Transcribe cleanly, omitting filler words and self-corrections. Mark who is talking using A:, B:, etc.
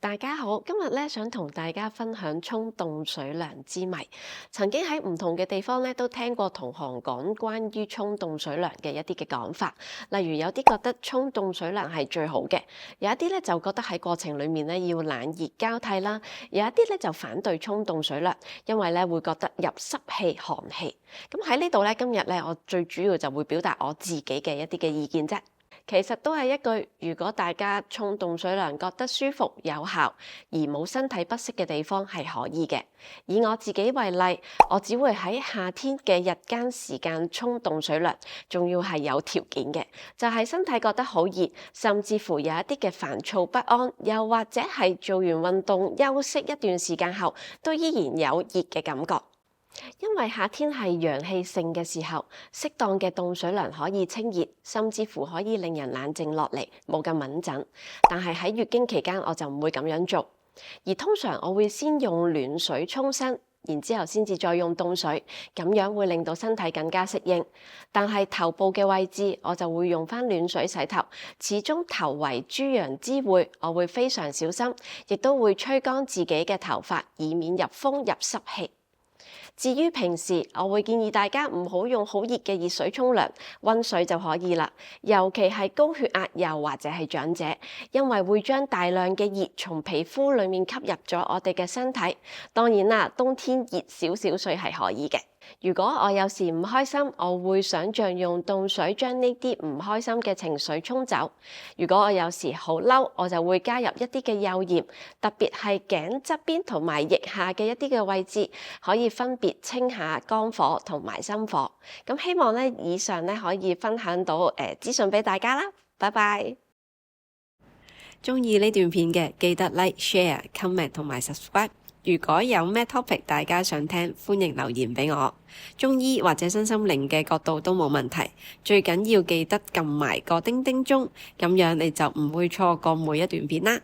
A: 大家好，今日咧想同大家分享沖凍水涼之謎。曾經喺唔同嘅地方咧都聽過同行講關於沖凍水涼嘅一啲嘅講法，例如有啲覺得沖凍水涼係最好嘅，有一啲咧就覺得喺過程裡面咧要冷熱交替啦，有一啲咧就反對沖凍水涼，因為咧會覺得入濕氣寒氣。咁喺呢度咧，今日咧我最主要就會表達我自己嘅一啲嘅意見啫。其實都係一句，如果大家沖凍水涼覺得舒服有效，而冇身體不適嘅地方係可以嘅。以我自己為例，我只會喺夏天嘅日間時間沖凍水涼，仲要係有條件嘅，就係身體覺得好熱，甚至乎有一啲嘅煩躁不安，又或者係做完運動休息一段時間後，都依然有熱嘅感覺。因為夏天係陽氣盛嘅時候，適當嘅凍水涼可以清熱，甚至乎可以令人冷靜落嚟，冇咁敏感。但係喺月經期間，我就唔會咁樣做。而通常我會先用暖水沖身，然之後先至再用凍水，咁樣會令到身體更加適應。但係頭部嘅位置，我就會用返暖水洗頭。始終頭為豬羊之會，我會非常小心，亦都會吹乾自己嘅頭髮，以免入風入濕氣。至於平時，我會建議大家唔好用好熱嘅熱水沖涼，溫水就可以啦。尤其係高血壓又或者係長者，因為會將大量嘅熱從皮膚裡面吸入咗我哋嘅身體。當然啦，冬天熱少少水係可以嘅。如果我有時唔開心，我會想像用凍水將呢啲唔開心嘅情緒沖走。如果我有時好嬲，我就會加入一啲嘅幼鹽，特別係頸側邊同埋腋下嘅一啲嘅位置，可以分別清下肝火同埋心火。咁希望咧，以上咧可以分享到資訊俾大家啦。拜拜。
B: 鍾意呢段片嘅記得 like、share、comment 同埋 subscribe。如果有咩 topic 大家想聽，歡迎留言俾我。中醫或者身心靈嘅角度都冇問題，最緊要記得撳埋個叮叮鐘，咁樣你就唔會錯過每一段片啦。